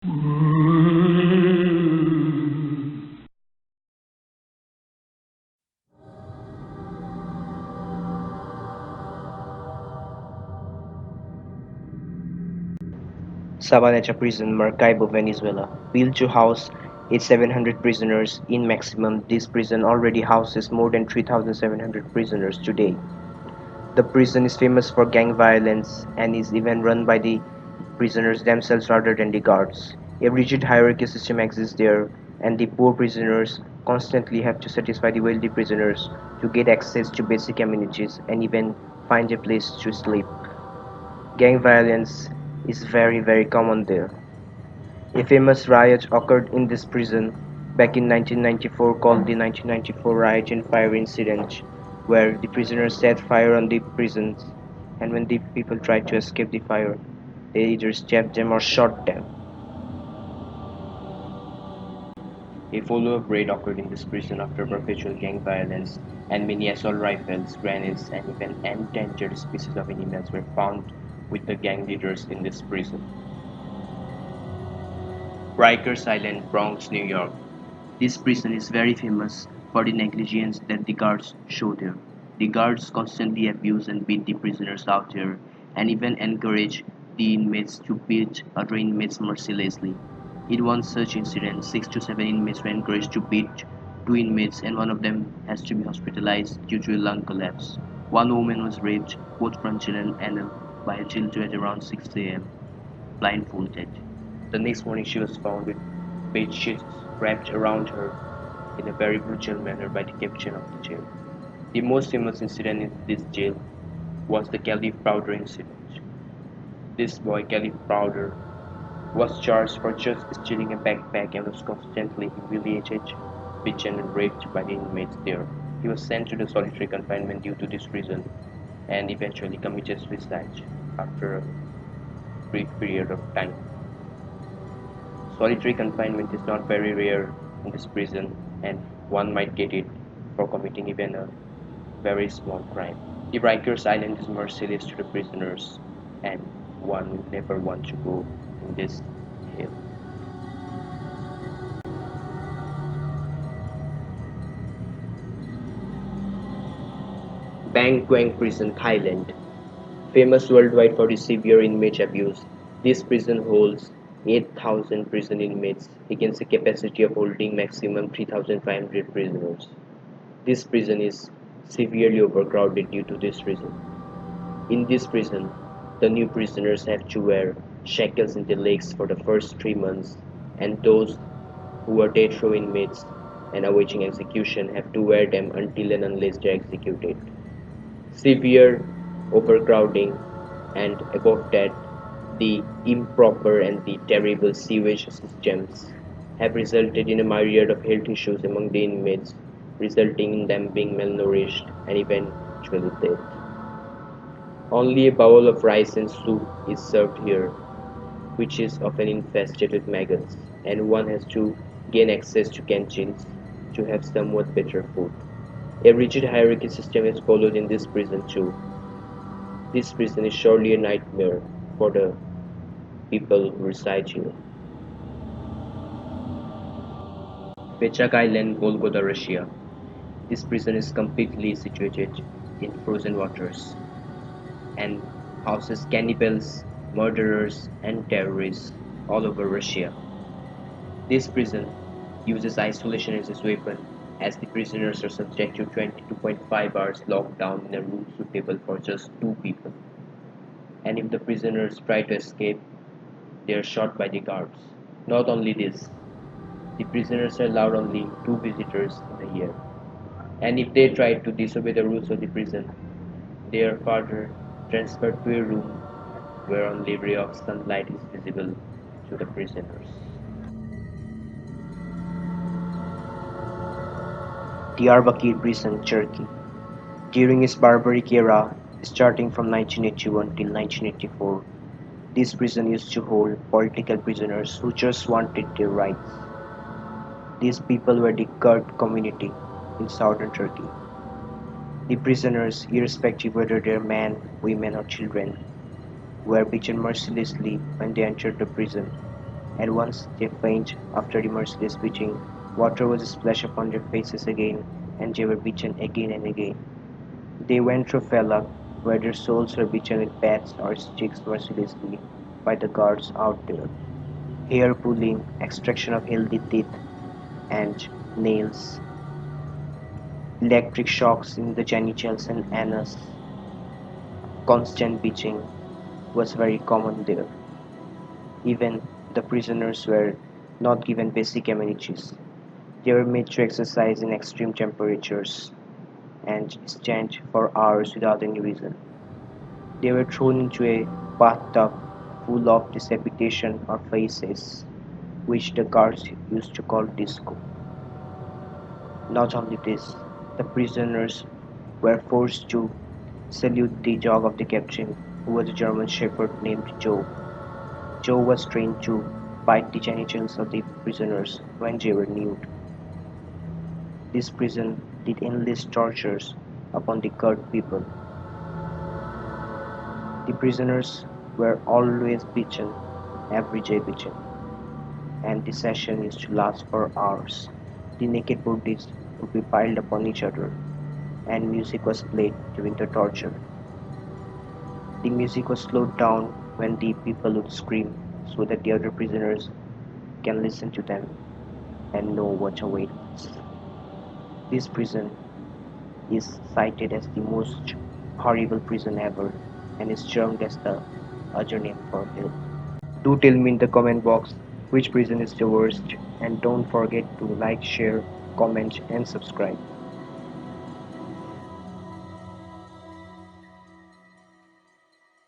Sabaneta Prison, Maracaibo, Venezuela. Built to house its 700 prisoners in maximum, this prison already houses more than 3,700 prisoners today. The prison is famous for gang violence and is even run by the prisoners themselves rather than the guards. A rigid hierarchy system exists there, and the poor prisoners constantly have to satisfy the wealthy prisoners to get access to basic amenities and even find a place to sleep. Gang violence is very common there. A famous riot occurred in this prison back in 1994 called the 1994 Riot and Fire Incident, where the prisoners set fire on the prisons, and when the people tried to escape the fire, they either stabbed them or shot them. A follow-up raid occurred in this prison after perpetual gang violence, and many assault rifles, grenades, and even endangered species of animals were found with the gang leaders in this prison. Rikers Island, Bronx, New York. This prison is very famous for the negligence that the guards show there. The guards constantly abuse and beat the prisoners out there, and even encourage the inmates to beat other inmates mercilessly. In one such incident, 6 to 7 inmates were encouraged to beat two inmates, and one of them has to be hospitalized due to a lung collapse. One woman was raped, both frontal and anal, by a jilted at around 6 a.m., blindfolded. The next morning she was found with bed sheets wrapped around her in a very brutal manner by the captain of the jail. The most famous incident in this jail was the Caliph Browder incident. This boy, Caliph Browder, was charged for just stealing a backpack and was constantly humiliated, beaten, and raped by the inmates there. He was sent to the solitary confinement due to this reason and eventually committed suicide after a brief period of time. Solitary confinement is not very rare in this prison, and one might get it for committing even a very small crime. The Rikers Island is merciless to the prisoners, and one will never want to go in this jail. Bang Kwang Prison, Thailand. Famous worldwide for the severe inmate abuse, this prison holds 8,000 prison inmates against a capacity of holding maximum 3,500 prisoners. This prison is severely overcrowded due to this reason. In this prison, the new prisoners have to wear shackles in their legs for the first 3 months, and those who are death row inmates and awaiting execution have to wear them until and unless they are executed. Severe overcrowding, and above that, the improper and the terrible sewage systems have resulted in a myriad of health issues among the inmates, resulting in them being malnourished and eventually dead. Only a bowl of rice and soup is served here, which is often infested with maggots, and one has to gain access to canteens to have somewhat better food. A rigid hierarchy system is followed in this prison too. This prison is surely a nightmare for the people who reside here. Pechak Island, Volgoda, Russia. This prison is completely situated in frozen waters and houses cannibals, murderers, and terrorists all over Russia. This prison uses isolation as its weapon, as the prisoners are subject to 22.5 hours locked down in a room suitable for just two people. And if the prisoners try to escape, they are shot by the guards. Not only this, the prisoners are allowed only two visitors in a year, and if they try to disobey the rules of the prison, they are further transferred to a room where only a ray of sunlight is visible to the prisoners. Diyarbakir Prison, Turkey. During its barbaric era, starting from 1981 till 1984, this prison used to hold political prisoners who just wanted their rights. These people were the Kurd community in southern Turkey. The prisoners, irrespective whether they are men, women, or children, were beaten mercilessly when they entered the prison. and once they faint after the merciless beating, water was splashed upon their faces again, and they were beaten again and again. They went through Felak, where their souls were beaten with bats or sticks mercilessly by the guards out there. Hair pulling, extraction of healthy teeth and nails, electric shocks in the genitals and anus, constant beating was very common there. Even the prisoners were not given basic amenities. They were made to exercise in extreme temperatures and stand for hours without any reason. They were thrown into a bathtub full of decapitation or faces, which the guards used to call disco. Not only this, the prisoners were forced to salute the dog of the captain, who was a German shepherd named Joe. Joe was trained to bite the genitals of the prisoners when they were nude. This prison did endless tortures upon the guard people. The prisoners were always beaten, every day beaten, and the session used to last for hours. The naked bodies would be piled upon each other, and music was played during the torture. The music was slowed down when the people would scream so that the other prisoners can listen to them and know what awaits. This prison is cited as the most horrible prison ever and is termed as the other name for hell. Do tell me in the comment box which prison is the worst, and don't forget to like, share, comment and subscribe.